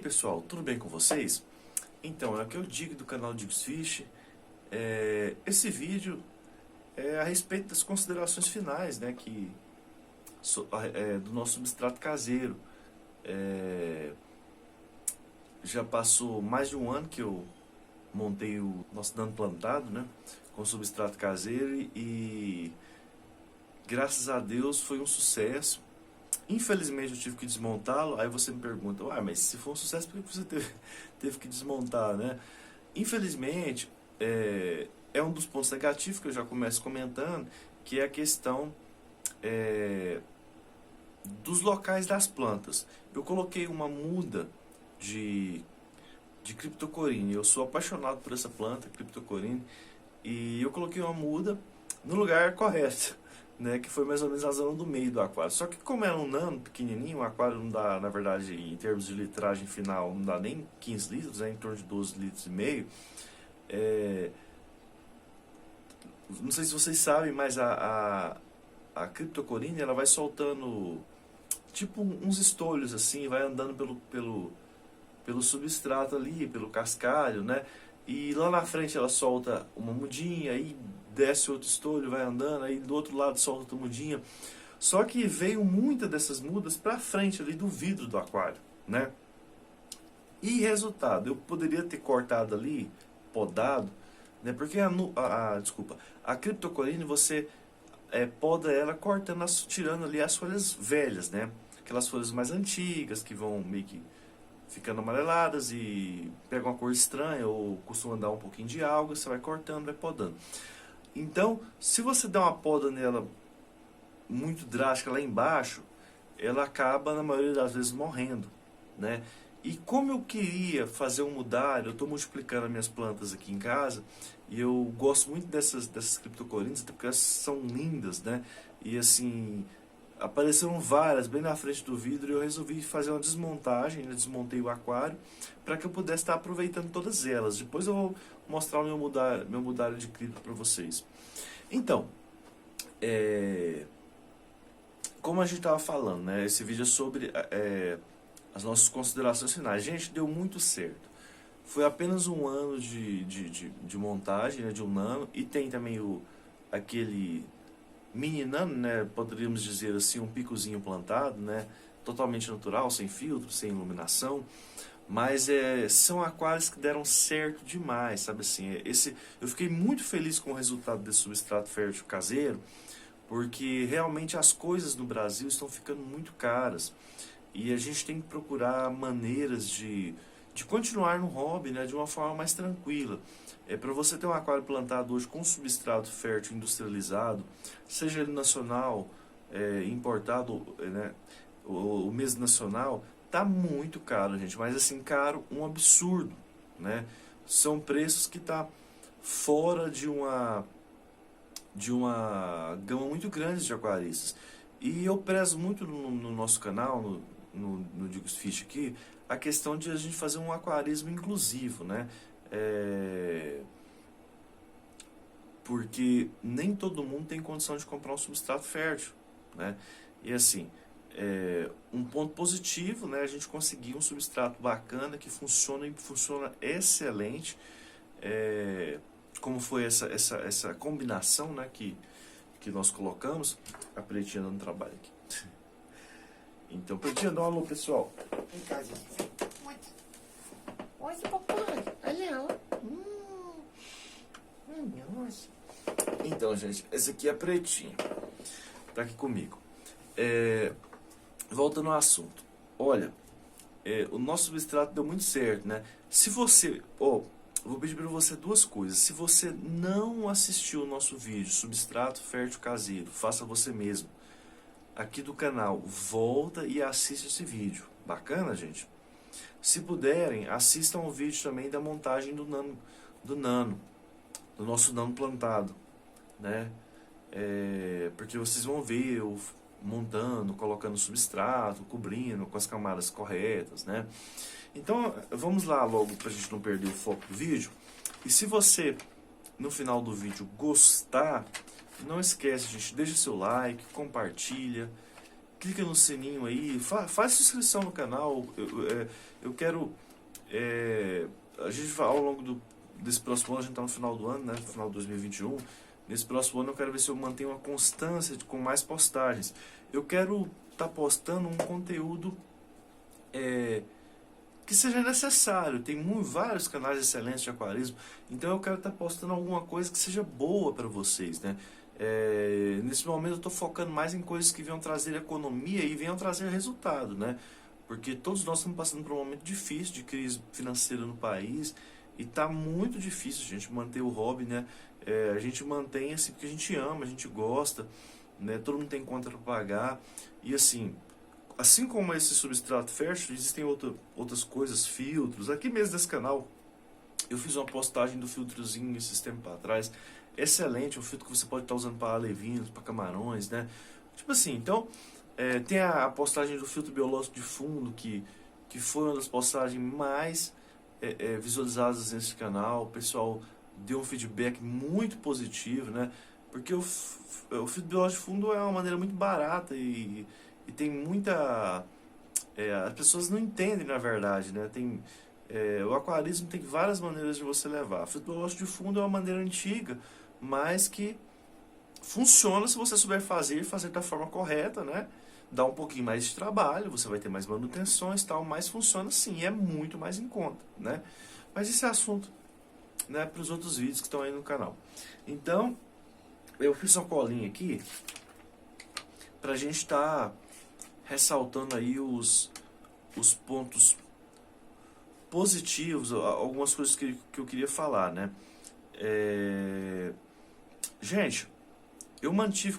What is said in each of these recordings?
pessoal, tudo bem com vocês? Então, aqui é o Dig do canal Digos Fish. Esse vídeo é a respeito das considerações finais, né, do nosso substrato caseiro. Já passou mais de um ano que eu montei o nosso nano plantado, né, com substrato caseiro e graças a Deus foi um sucesso. Infelizmente eu tive que desmontá-lo. Aí você me pergunta, mas se for um sucesso, por que você teve que desmontar, né? Infelizmente, é um dos pontos negativos que eu já começo comentando, que é a questão dos locais das plantas. Eu coloquei uma muda de Cryptocoryne. Eu sou apaixonado por essa planta, Cryptocoryne, e eu coloquei uma muda no lugar correto, né, que foi mais ou menos na zona do meio do aquário. Só que como era um nano pequenininho, o aquário não dá, na verdade, em termos de litragem final, não dá nem 15 litros, é em torno de 12 litros e meio. Não sei se vocês sabem, mas a Cryptocoryne, ela vai soltando tipo uns estolhos assim, vai andando pelo substrato ali, pelo cascalho, né? E lá na frente ela solta uma mudinha, aí desce outro estolho, vai andando, aí do outro lado solta outra mudinha. Só que veio muita dessas mudas para frente ali do vidro do aquário, né? E resultado, eu poderia ter cortado ali, podado, né? Porque a Cryptocoryne você poda ela cortando, tirando ali as folhas velhas, né? Aquelas folhas mais antigas que vão meio que ficando amareladas e pegam uma cor estranha ou costumam dar um pouquinho de alga, você vai cortando, vai podando. Então, se você der uma poda nela muito drástica lá embaixo, ela acaba na maioria das vezes morrendo, né? E como eu queria fazer um mudário, eu estou multiplicando as minhas plantas aqui em casa e eu gosto muito dessas Cryptocorynes, até porque elas são lindas, né? E assim, apareceram várias bem na frente do vidro e eu resolvi fazer uma desmontagem, né? Desmontei o aquário para que eu pudesse estar aproveitando todas elas. Depois eu vou mostrar o meu mudário de cripto para vocês. Então, como a gente estava falando, né? Esse vídeo é sobre as nossas considerações finais. Gente, deu muito certo. Foi apenas um ano de montagem, né, de um nano, e tem também aquele mini nano, né, poderíamos dizer assim, um picozinho plantado, né, totalmente natural, sem filtro, sem iluminação, mas são aquários que deram certo demais, sabe assim, eu fiquei muito feliz com o resultado desse substrato fértil caseiro, porque realmente as coisas no Brasil estão ficando muito caras, e a gente tem que procurar maneiras de continuar no hobby, né, de uma forma mais tranquila. Para você ter um aquário plantado hoje com substrato fértil industrializado, seja ele nacional, importado, né, o mesmo nacional, tá muito caro, gente. Mas assim, caro, um absurdo, né? São preços que tá fora de uma gama muito grande de aquaristas. E eu prezo muito no nosso canal, no Digos Fish aqui, a questão de a gente fazer um aquarismo inclusivo, né? Porque nem todo mundo tem condição de comprar um substrato fértil, né? E assim, um ponto positivo, né? A gente conseguir um substrato bacana que funciona e funciona excelente, como foi essa combinação, né? Que nós colocamos. A Pretinha dando trabalho aqui. Então, Pretinha, dá um alô, pessoal. Em casa. Oi, papai. Olha ela. Nossa. Então, gente, essa aqui é a Pretinha. Tá aqui comigo. Voltando ao assunto. Olha, o nosso substrato deu muito certo, né? Se você... vou pedir para você duas coisas. Se você não assistiu o nosso vídeo, substrato fértil caseiro, faça você mesmo. Aqui do canal, volta e assista esse vídeo. Bacana, gente? Se puderem, assistam o vídeo também da montagem do nosso nano plantado, né? Porque vocês vão ver eu montando, colocando substrato, cobrindo com as camadas corretas, né? Então, vamos lá logo para a gente não perder o foco do vídeo. E se você, no final do vídeo, gostar, não esquece, gente, deixa seu like, compartilha, clica no sininho aí, faz inscrição no canal. Eu quero... a gente vai, ao longo desse próximo ano, a gente está no final do ano, né? No final de 2021. Nesse próximo ano eu quero ver se eu mantenho uma constância com mais postagens. Eu quero estar postando um conteúdo que seja necessário. Tem vários canais excelentes de aquarismo, então eu quero estar postando alguma coisa que seja boa para vocês, né? Nesse momento eu estou focando mais em coisas que venham trazer economia e venham trazer resultado, né? Porque todos nós estamos passando por um momento difícil de crise financeira no país e está muito difícil a gente manter o hobby, né? A gente mantém assim porque a gente ama, a gente gosta, né? Todo mundo tem conta para pagar e assim como esse substrato fértil, existem outras coisas, filtros. Aqui mesmo nesse canal eu fiz uma postagem do filtrozinho esses tempos atrás, excelente, um filtro que você pode estar usando para alevinos, para camarões, né? Tipo assim, então tem a postagem do filtro biológico de fundo que foi uma das postagens mais visualizadas nesse canal. O pessoal deu um feedback muito positivo, né? Porque o filtro biológico de fundo é uma maneira muito barata e tem muita... as pessoas não entendem, na verdade, né? O aquarismo tem várias maneiras de você levar. O filtro biológico de fundo é uma maneira antiga, mas que funciona se você souber fazer da forma correta, né? Dá um pouquinho mais de trabalho, você vai ter mais manutenções e tal, mas funciona sim, é muito mais em conta, né? Mas esse é assunto, né, para os outros vídeos que estão aí no canal. Então, eu fiz uma colinha aqui para a gente estar ressaltando aí os pontos positivos, algumas coisas que eu queria falar, né? Gente,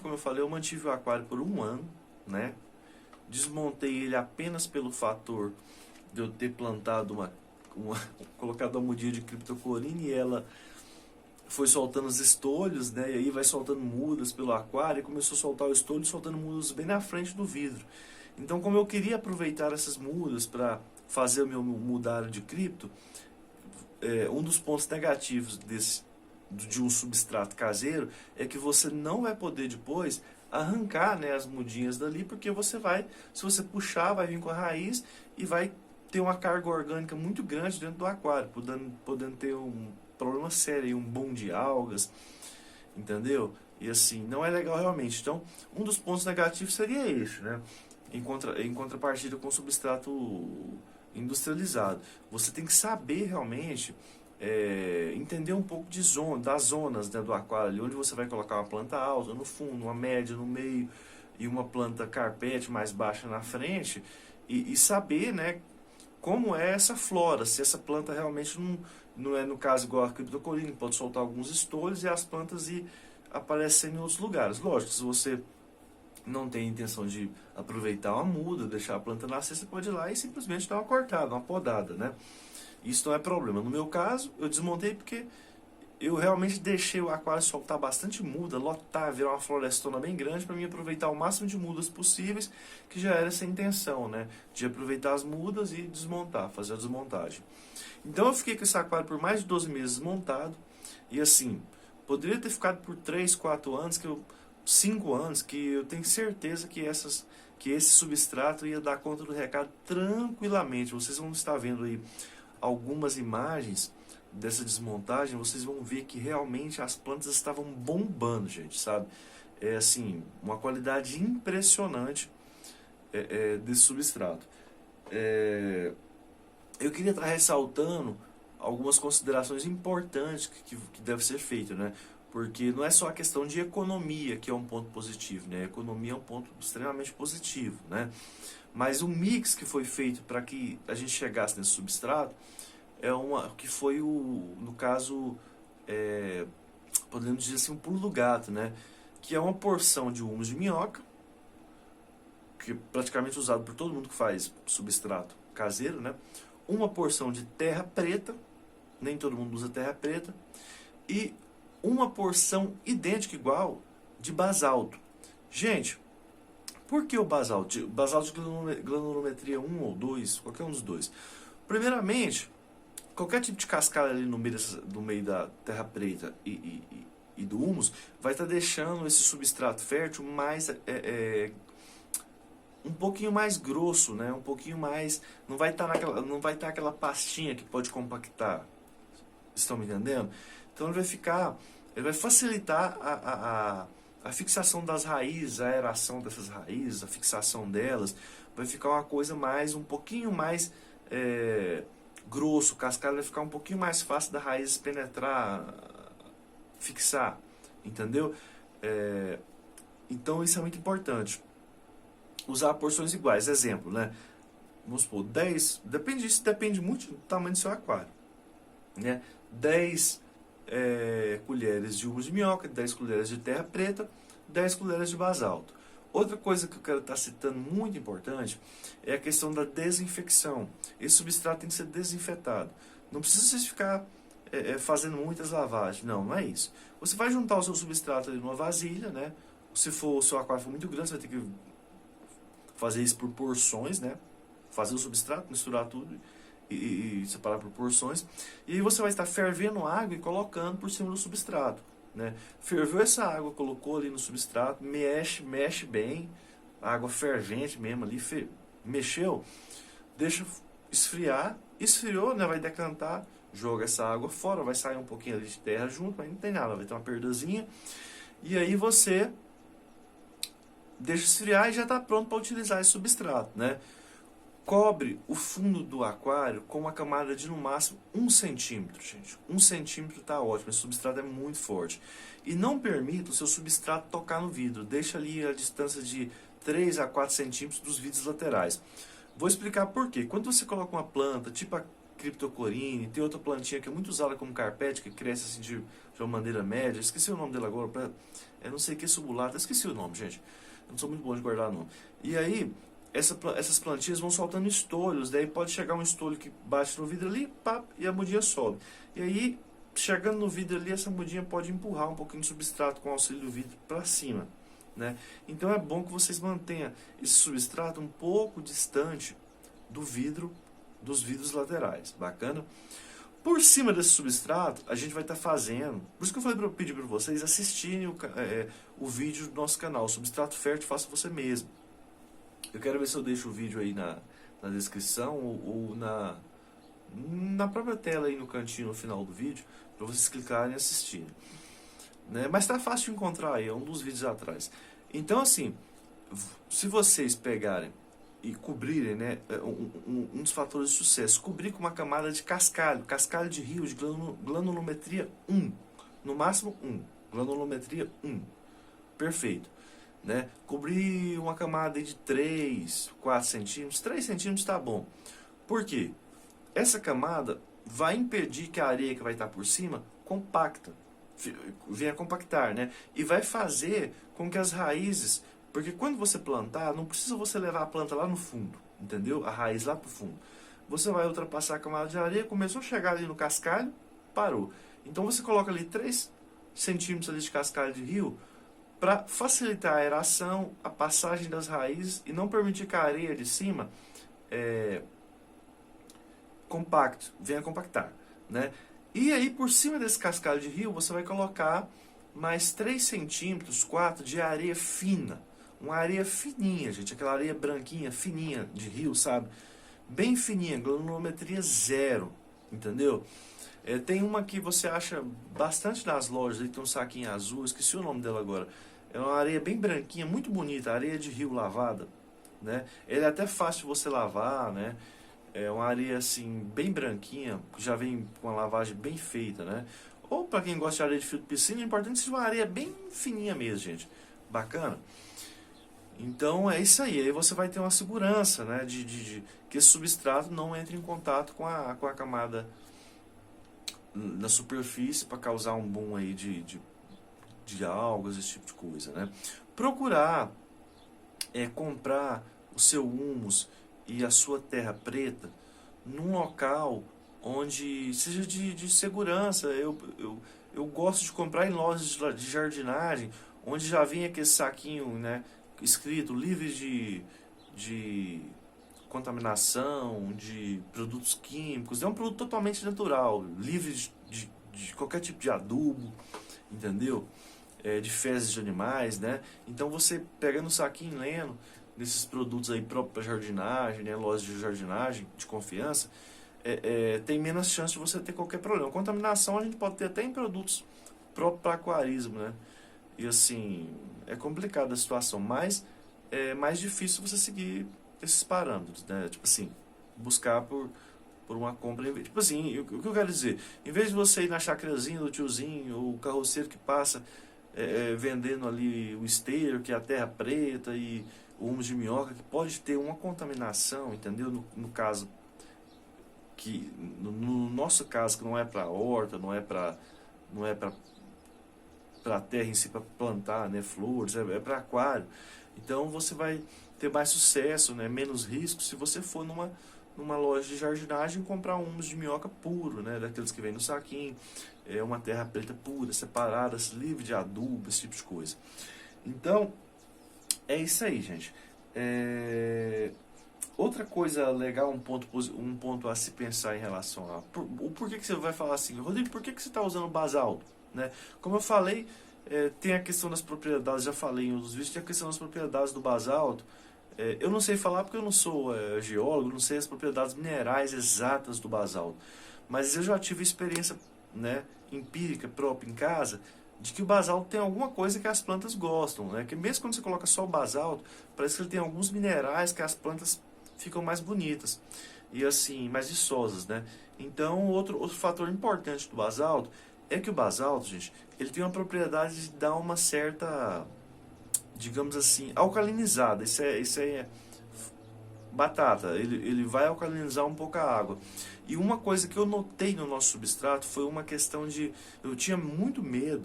como eu falei, eu mantive o aquário por um ano, né? Desmontei ele apenas pelo fator de eu ter plantado colocado uma mudinha de criptocoline e ela foi soltando os estolhos, né? E aí vai soltando mudas pelo aquário e começou a soltar o estolho, soltando mudas bem na frente do vidro. Então, como eu queria aproveitar essas mudas para fazer o meu mudário de cripto, um dos pontos negativos de um substrato caseiro é que você não vai poder depois arrancar, né, as mudinhas dali, porque se você puxar, vai vir com a raiz e vai ter uma carga orgânica muito grande dentro do aquário, podendo ter um problema sério, um boom de algas, entendeu? E assim, não é legal realmente. Então, um dos pontos negativos seria esse, né? Em contrapartida com o substrato industrializado. Você tem que saber realmente entender um pouco das zonas, né, do aquário, ali, onde você vai colocar uma planta alta no fundo, uma média no meio e uma planta carpete mais baixa na frente e saber, né, como é essa flora, se essa planta realmente não é, no caso, igual a criptocoline, pode soltar alguns estolhos e as plantas aparecerem em outros lugares. Lógico, se você não tem intenção de aproveitar uma muda, deixar a planta nascer, você pode ir lá e simplesmente dar uma cortada, uma podada, né? Isso não é problema. No meu caso, eu desmontei porque eu realmente deixei o aquário soltar bastante muda, lotar, virar uma florestona bem grande para mim aproveitar o máximo de mudas possíveis, que já era essa intenção, né? De aproveitar as mudas e desmontar, fazer a desmontagem. Então eu fiquei com esse aquário por mais de 12 meses montado e assim, poderia ter ficado por 3, 4 anos, 5 anos, que eu tenho certeza que esse substrato ia dar conta do recado tranquilamente. Vocês vão estar vendo aí algumas imagens dessa desmontagem, vocês vão ver que realmente as plantas estavam bombando, gente, sabe? É assim, uma qualidade impressionante desse substrato. Eu queria estar ressaltando algumas considerações importantes que deve ser feito, né? Porque não é só a questão de economia que é um ponto positivo, né? A economia é um ponto extremamente positivo, né? Mas o mix que foi feito para que a gente chegasse nesse substrato que foi no caso, podemos dizer assim, um pulo do gato, né? Que é uma porção de humus de minhoca, que é praticamente usado por todo mundo que faz substrato caseiro, né? Uma porção de terra preta, nem todo mundo usa terra preta, e uma porção idêntica, igual, de basalto. Gente, por que o basalto? Basalto de granulometria 1 ou 2, qualquer um dos dois. Primeiramente, qualquer tipo de cascalho ali no meio da terra preta e do humus vai estar deixando esse substrato fértil mais um pouquinho mais grosso, né? Um pouquinho mais, não vai estar aquela pastinha que pode compactar. Estão me entendendo? Então ele vai facilitar a fixação das raízes, a aeração dessas raízes, a fixação delas, vai ficar uma coisa um pouquinho mais grosso, o cascalho vai ficar um pouquinho mais fácil da raiz penetrar, fixar, entendeu? Então isso é muito importante. Usar porções iguais, exemplo, né? Vamos supor, 10, isso depende muito do tamanho do seu aquário, né? 10 colheres de humus de minhoca, 10 colheres de terra preta, 10 colheres de basalto. Outra coisa que eu quero estar citando muito importante é a questão da desinfecção. Esse substrato tem que ser desinfetado. Não precisa você ficar fazendo muitas lavagens, não é isso. Você vai juntar o seu substrato ali numa vasilha, né? Se o seu aquário for muito grande, você vai ter que fazer isso por porções, né? Fazer o substrato, misturar tudo e separar por porções. E aí você vai estar fervendo água e colocando por cima do substrato, né? Ferveu essa água, colocou ali no substrato, mexe bem, água fervente mesmo ali, mexeu, deixa esfriar, esfriou, né? Vai decantar, joga essa água fora, vai sair um pouquinho ali de terra junto, mas não tem nada, vai ter uma perdazinha. E aí você deixa esfriar e já está pronto para utilizar esse substrato, né? Cobre o fundo do aquário com uma camada de no máximo 1 centímetro, gente. 1 centímetro está ótimo, esse substrato é muito forte. E não permita o seu substrato tocar no vidro. Deixa ali a distância de 3 a 4 centímetros dos vidros laterais. Vou explicar por quê. Quando você coloca uma planta, tipo a Cryptocoryne, tem outra plantinha que é muito usada como carpete, que cresce assim de uma maneira média. Esqueci o nome dela agora. Eu não sei o que é subulata. Esqueci o nome, gente. Eu não sou muito bom de guardar nome. E aí essas plantinhas vão soltando estolhos, daí pode chegar um estolho que bate no vidro ali, pá, e a mudinha sobe. E aí, chegando no vidro ali, essa mudinha pode empurrar um pouquinho de substrato com o auxílio do vidro para cima, né? Então é bom que vocês mantenham esse substrato um pouco distante do vidro, dos vidros laterais, bacana? Por cima desse substrato, a gente vai estar fazendo, por isso que eu falei para pedir para vocês assistirem o vídeo do nosso canal, Substrato Fértil Faça Você Mesmo. Eu quero ver se eu deixo o vídeo aí na descrição ou na própria tela aí no cantinho no final do vídeo, para vocês clicarem e assistirem, né? Mas tá fácil de encontrar aí, é um dos vídeos atrás. Então assim, se vocês pegarem e cobrirem, né, um dos fatores de sucesso, cobrir com uma camada de cascalho de rio, de granulometria 1, no máximo 1, granulometria 1, perfeito. Né? Cobrir uma camada de 3, 4 centímetros, 3 centímetros está bom. Por quê? Essa camada vai impedir que a areia que vai estar por cima venha compactar, né? E vai fazer com que as raízes, porque quando você plantar, não precisa você levar a planta lá no fundo, entendeu? A raiz lá para o fundo. Você vai ultrapassar a camada de areia, começou a chegar ali no cascalho, parou. Então você coloca ali 3 centímetros ali de cascalho de rio, para facilitar a aeração, a passagem das raízes e não permitir que a areia de cima venha compactar, né? E aí por cima desse cascalho de rio você vai colocar mais 3 centímetros, 4 de areia fina, uma areia fininha, gente, aquela areia branquinha, fininha de rio, sabe? Bem fininha, granulometria 0, entendeu? Tem uma que você acha bastante nas lojas, aí tem um saquinho azul, esqueci o nome dela agora. É uma areia bem branquinha, muito bonita, areia de rio lavada, né? Ela é até fácil de você lavar, né? É uma areia assim, bem branquinha, que já vem com uma lavagem bem feita, né? Ou para quem gosta de areia de filtro de piscina, é importante que seja uma areia bem fininha mesmo, gente. Bacana? Então é isso aí, aí você vai ter uma segurança, né? De que esse substrato não entre em contato com a camada na superfície para causar um boom aí de algas, esse tipo de coisa, né? Procurar comprar o seu humus e a sua terra preta num local onde seja de segurança. Eu gosto de comprar em lojas de jardinagem, onde já vem aquele saquinho, né, escrito livre de contaminação, de produtos químicos. É um produto totalmente natural, livre de qualquer tipo de adubo, entendeu? De fezes de animais, né? Então você pegando o saquinho lendo, nesses produtos aí próprios para jardinagem, né, lojas de jardinagem de confiança, tem menos chance de você ter qualquer problema. Contaminação a gente pode ter até em produtos próprios para aquarismo, né? E assim, é complicada a situação, mas é mais difícil você seguir esses parâmetros, né? Tipo assim, buscar por uma compra. Tipo assim, o que eu quero dizer? Em vez de você ir na chacrazinha do tiozinho, ou o carroceiro que passa vendendo ali o esteiro, que é a terra preta, e o humus de minhoca, que pode ter uma contaminação, entendeu? No caso, no nosso caso, que não é para horta, não é para a terra em si, para plantar, né, flores, é para aquário. Então você vai ter mais sucesso, né, menos risco, se você for numa loja de jardinagem e comprar um humus de minhoca puro, né, daqueles que vem no saquinho, uma terra preta pura, separada, livre de adubo, esse tipo de coisa. Então, é isso aí, gente. Outra coisa legal, um ponto a se pensar em relação a... Por que você vai falar assim, Rodrigo, por que você está usando basalto? Né? Como eu falei, tem a questão das propriedades, já falei em outros vídeos, tem a questão das propriedades do basalto. Eu não sei falar porque eu não sou geólogo, não sei as propriedades minerais exatas do basalto. Mas eu já tive experiência, né, empírica própria em casa, de que o basalto tem alguma coisa que as plantas gostam, né? Que mesmo quando você coloca só o basalto, parece que ele tem alguns minerais que as plantas ficam mais bonitas e assim, mais viçosas, né? Então, outro fator importante do basalto é que o basalto, gente, ele tem uma propriedade de dar uma certa, digamos assim, alcalinizada. Isso é batata, ele vai alcalinizar um pouco a água. E uma coisa que eu notei no nosso substrato foi uma questão de... Eu tinha muito medo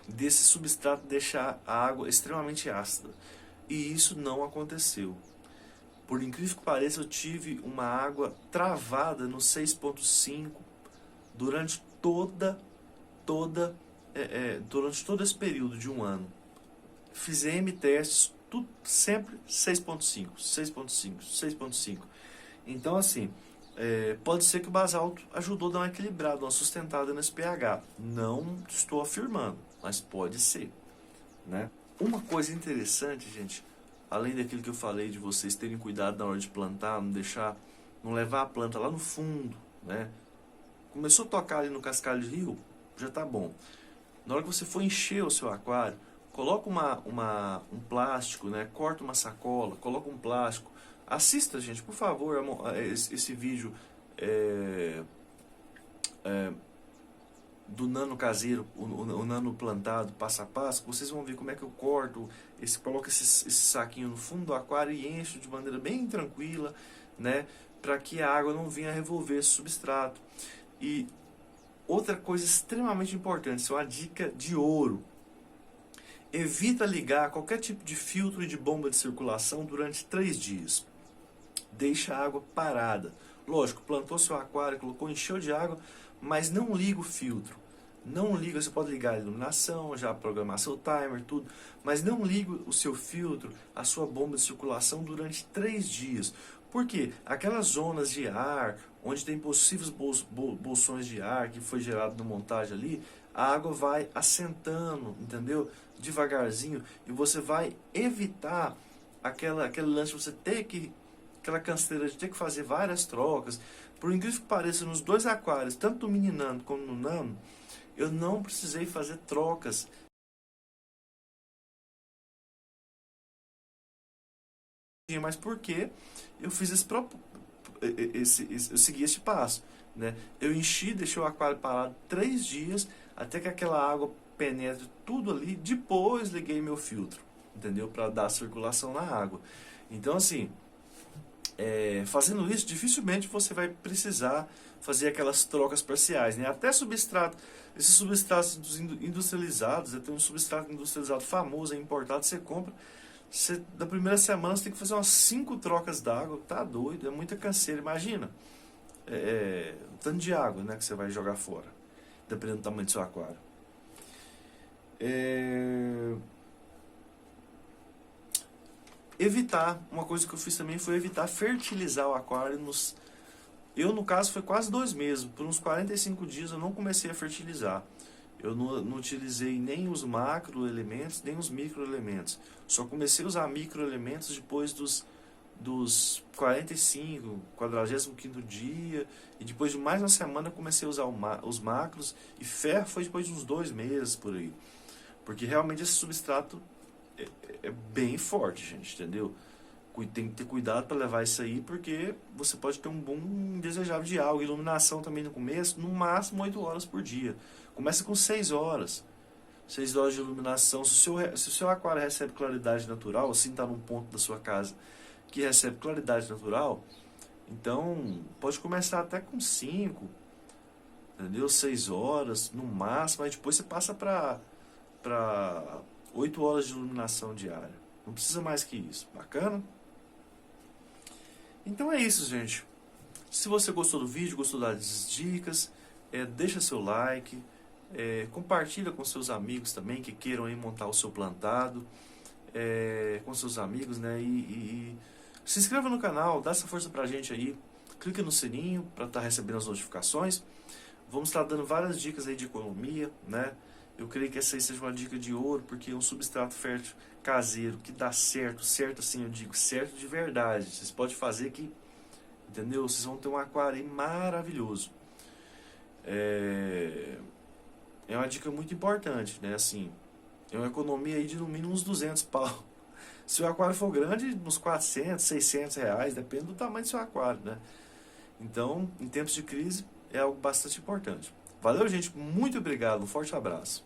desse substrato deixar a água extremamente ácida. E isso não aconteceu. Por incrível que pareça, eu tive uma água travada no 6.5 durante durante todo esse período de um ano. Fiz testes, tudo sempre 6.5, 6.5, 6.5. Então, assim, pode ser que o basalto ajudou a dar uma equilibrada, uma sustentada nesse pH. Não estou afirmando, mas pode ser, né? Uma coisa interessante, gente, além daquilo que eu falei de vocês terem cuidado na hora de plantar, não levar a planta lá no fundo, né? Começou a tocar ali no cascalho de rio, já tá bom. Na hora que você for encher o seu aquário, coloca um plástico, né? Corta uma sacola, coloca um plástico. Assista, gente, por favor, esse vídeo do nano caseiro, o nano plantado, passo a passo. Vocês vão ver como é que eu corto, coloco esse saquinho no fundo do aquário e encho de maneira bem tranquila, né? Para que a água não venha revolver esse substrato. E outra coisa extremamente importante, isso é uma dica de ouro. Evita ligar qualquer tipo de filtro e de bomba de circulação durante 3 dias. Deixa a água parada. Lógico, plantou seu aquário, colocou, encheu de água, mas não liga o filtro. Não liga, você pode ligar a iluminação, já programar seu timer, tudo, mas não liga o seu filtro, a sua bomba de circulação durante 3 dias. Por quê? Aquelas zonas de ar, onde tem possíveis bolsões de ar que foi gerado na montagem ali, a água vai assentando, entendeu? Devagarzinho, e você vai evitar aquele lance de você ter que, aquela canseira de ter que fazer várias trocas. Por incrível que pareça, nos 2 aquários, tanto no mini nano como no nano, eu não precisei fazer trocas. Mas por quê? Eu fiz eu segui esse passo, né? Eu enchi, deixei o aquário parado 3 dias, até que aquela água penetre tudo ali, depois liguei meu filtro, entendeu? Para dar circulação na água. Então, assim, fazendo isso, dificilmente você vai precisar fazer aquelas trocas parciais, né? Até substrato, esses substratos industrializados, tem um substrato industrializado famoso, importado, você compra, da primeira semana você tem que fazer umas 5 trocas d'água, tá doido, é muita canseira, imagina o tanto de água, né, que você vai jogar fora, dependendo do tamanho do seu aquário. Evitar, uma coisa que eu fiz também foi evitar fertilizar o aquário no caso foi quase 2 meses, por uns 45 dias eu não comecei a fertilizar. eu não utilizei nem os macroelementos, nem os microelementos. Só comecei a usar microelementos depois dos 45, 45º dia, e depois de mais uma semana eu comecei a usar os macros, e ferro foi depois de uns 2 meses por aí. Porque realmente esse substrato é bem forte, gente, entendeu? Tem que ter cuidado para levar isso aí, porque você pode ter um boom indesejável de algo. Iluminação também no começo, no máximo 8 horas por dia. Começa com 6 horas. 6 horas de iluminação. Se o seu aquário recebe claridade natural, assim está num ponto da sua casa que recebe claridade natural, então pode começar até com 5, entendeu? 6 horas no máximo, aí depois você passa para 8 horas de iluminação diária. Não precisa mais que isso. Bacana? Então é isso, gente. Se você gostou do vídeo, gostou das dicas, deixa seu like, compartilha com seus amigos também que queiram aí montar o seu plantado, com seus amigos, né? E se inscreva no canal, dá essa força pra gente aí, clica no sininho para estar recebendo as notificações. Vamos estar dando várias dicas aí de economia, né? Eu creio que essa aí seja uma dica de ouro, porque é um substrato fértil caseiro que dá certo, certo assim, eu digo, certo de verdade. Vocês podem fazer que, entendeu? Vocês vão ter um aquário aí maravilhoso. É uma dica muito importante, né? Assim, é uma economia aí de no mínimo uns 200 pau. Se o aquário for grande, uns 400, 600 reais, depende do tamanho do seu aquário, né? Então, em tempos de crise, é algo bastante importante. Valeu, gente. Muito obrigado. Um forte abraço.